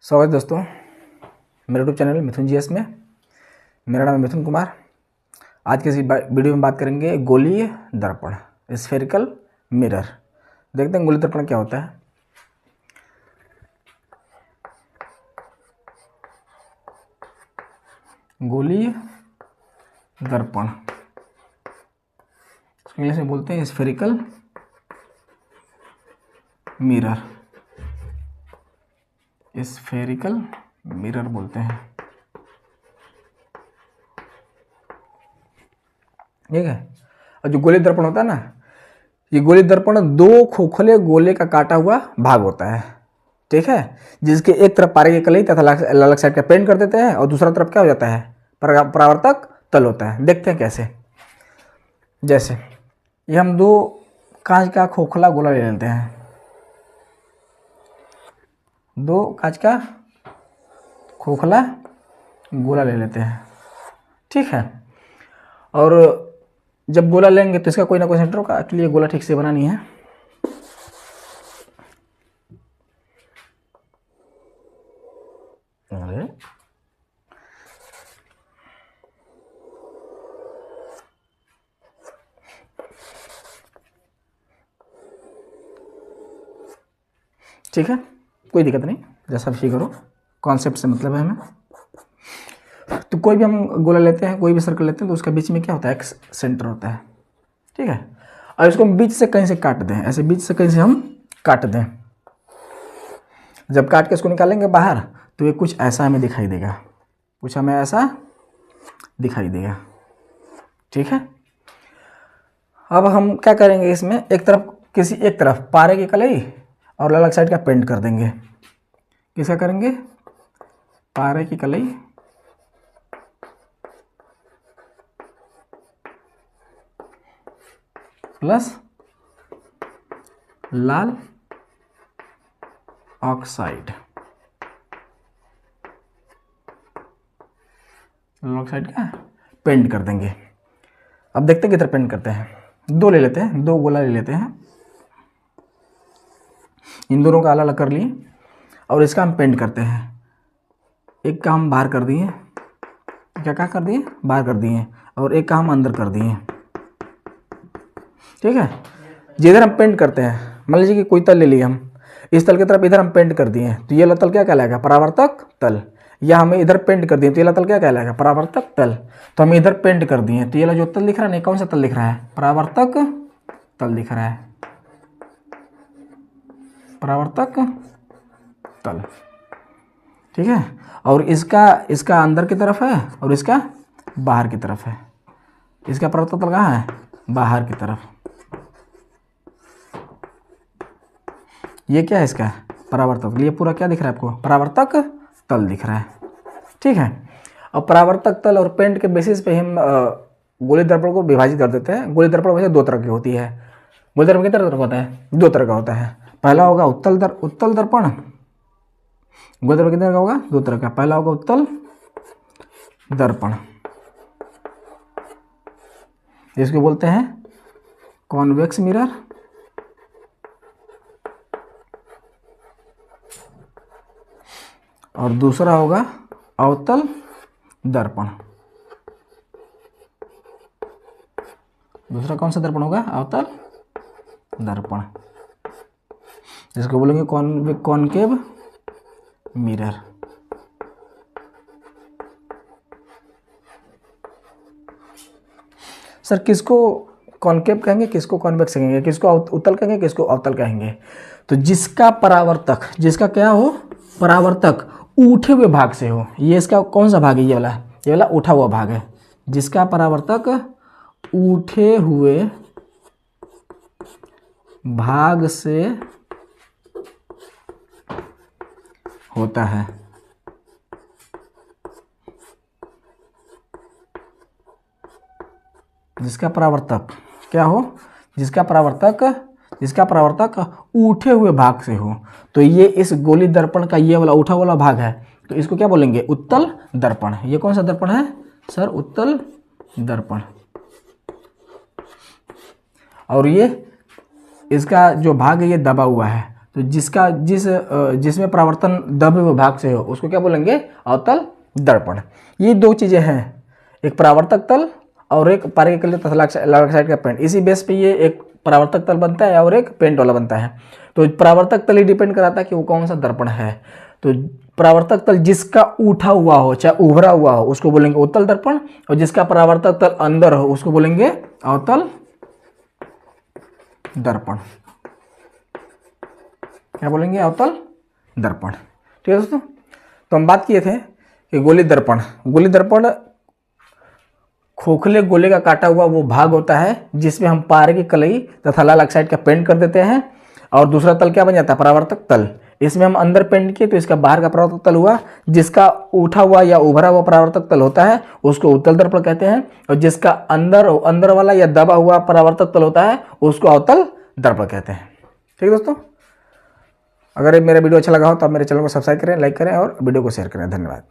स्वागत है दोस्तों मेरे यूट्यूब चैनल मिथुन जीएस में। मेरा नाम है मिथुन कुमार। आज के इस वीडियो में बात करेंगे गोलीय दर्पण, स्फेरिकल मिरर। देखते हैं गोलीय दर्पण क्या होता है। गोलीय दर्पण इंग्लिश में बोलते हैं स्फेरिकल मिरर। स्फेरिकल मिरर बोलते हैं, ठीक है। और जो गोलीय दर्पण होता है ना, ये गोलीय दर्पण दो खोखले गोले का काटा हुआ भाग होता है, ठीक है, जिसके एक तरफ पारे की कलई तथा अलग साइड का पेंट कर देते हैं और दूसरा तरफ क्या हो जाता है, परावर्तक तल होता है। देखते हैं कैसे। जैसे ये हम दो कांच का खोखला गोला ले लेते हैं, दो कांच का खोखला गोला ले लेते हैं, ठीक है। और जब गोला लेंगे तो इसका कोई ना कोई सेंटर होगा। एक्चुअली ये गोला ठीक से बना नहीं है। अरे ठीक है, कोई दिक्कत नहीं, जैसा भी करो, कॉन्सेप्ट से मतलब है हमें। तो कोई भी हम गोला लेते हैं, कोई भी सर्कल लेते हैं, तो उसका बीच में क्या होता है, एक सेंटर होता है, ठीक है। और इसको हम बीच से कहीं से काट दें, ऐसे बीच से कहीं से हम काट दें। जब काट के इसको निकालेंगे बाहर तो ये कुछ ऐसा हमें दिखाई देगा, कुछ हमें ऐसा दिखाई देगा, ठीक है। अब हम क्या करेंगे, इसमें एक तरफ किसी एक तरफ पारे की कलई और अलग साइड का पेंट कर देंगे। किसका करेंगे, पारे की कलई प्लस लाल ऑक्साइड, लाल ऑक्साइड का पेंट कर देंगे। अब देखते हैं किधर पेंट करते हैं। दो ले लेते हैं, दो गोला ले लेते हैं, इन दोनों का अलग अलग कर लिए और इसका हम पेंट करते हैं। एक का हम बाहर कर दिए, क्या क्या कर दिए, बाहर कर दिए, और एक का हम अंदर कर दिए, ठीक है। जिधर हम पेंट करते हैं, मान लीजिए कि कोई तल ले लिए हम, इस तल की तरफ इधर हम पेंट कर दिए तो ये तल क्या कहलाएगा, परावर्तक तल। या हमें इधर पेंट कर दिए तो ये तल क्या कहलाएगा, परावर्तक तल। तो हम इधर पेंट कर दिए तो ये जो तल दिख रहा है, नहीं कौन सा तल दिख रहा है, परावर्तक तल दिख रहा है, परावर्तक तल, ठीक है। और इसका अंदर की तरफ है और इसका बाहर की तरफ है। इसका परावर्तक तल कहाँ है, बाहर की तरफ। ये क्या है, इसका परावर्तक। ये पूरा क्या दिख रहा है आपको, परावर्तक तल दिख रहा है, ठीक है। और परावर्तक तल और पेंट के बेसिस पे हम गोलीय दर्पण को विभाजित कर देते हैं। गोलीय दर्पण वैसे दो तरह की होती है। गोलीय दर्पण कितने तरह का होता है, दो तरह का होता है। पहला होगा उत्तल दर्पण। गोलीय दर्पण कितने तरह का होगा, दो तरह का। पहला होगा उत्तल दर्पण, इसको बोलते हैं कॉन्वेक्स मिरर। और दूसरा होगा अवतल दर्पण। दूसरा कौन सा दर्पण होगा, अवतल दर्पण, जिसको बोलेंगे कॉनकेव मिरर। सर किसको कॉनकेव कहेंगे, किसको कॉन्वेक्स कहेंगे, किसको उत्तल कहेंगे, किसको अवतल कहेंगे। तो जिसका परावर्तक, जिसका क्या हो, परावर्तक उठे हुए भाग से हो। ये इसका कौन सा भाग है, ये वाला उठा हुआ भाग है। जिसका परावर्तक उठे हुए भाग से होता है, जिसका परावर्तक क्या हो, जिसका परावर्तक उठे हुए भाग से हो। तो ये इस गोलीय दर्पण का ये वाला उठा वाला भाग है, तो इसको क्या बोलेंगे, उत्तल दर्पण। ये कौन सा दर्पण है सर, उत्तल दर्पण। और ये इसका जो भाग है ये दबा हुआ है, तो जिसमें परावर्तन द्रव्य विभाग से हो उसको क्या बोलेंगे? अवतल दर्पण। ये दो चीज़ें हैं, एक परावर्तक तल और एक पारगीकरण तथा लाल ऑक्साइड का पेंट। इसी बेस पे ये एक परावर्तक तल बनता है और एक पेंट वाला बनता है। तो परावर्तक तल ही डिपेंड कराता है कि वो कौन सा दर्पण है। तो परावर्तक तल जिसका उठा हुआ हो चाहे उभरा हुआ हो उसको बोलेंगे उत्तल दर्पण, और जिसका परावर्तक तल अंदर हो उसको बोलेंगे अवतल दर्पण। क्या बोलेंगे? अवतल दर्पण। ठीक है दोस्तों, तो हम बात किए थे कि गोली दर्पण। गोली दर्पण खोखले गोले का काटा हुआ वो भाग होता है जिसमें हम पारे की कलई तथा लाल ऑक्साइड का पेंट कर देते हैं, और दूसरा तल क्या बन जाता है? परावर्तक तल। इसमें हम अंदर पेंट किए तो इसका बाहर का परावर्तक तल हुआ। जिसका उठा हुआ या उभरा हुआ परावर्तक तल होता है उसको उत्तल दर्पण कहते हैं, और जिसका अंदर वाला या दबा हुआ परावर्तक तल होता है उसको अवतल दर्पण कहते हैं। ठीक है दोस्तों, अगर मेरा वीडियो अच्छा लगा हो तो आप मेरे चैनल को सब्सक्राइब करें, लाइक करें और वीडियो को शेयर करें। धन्यवाद।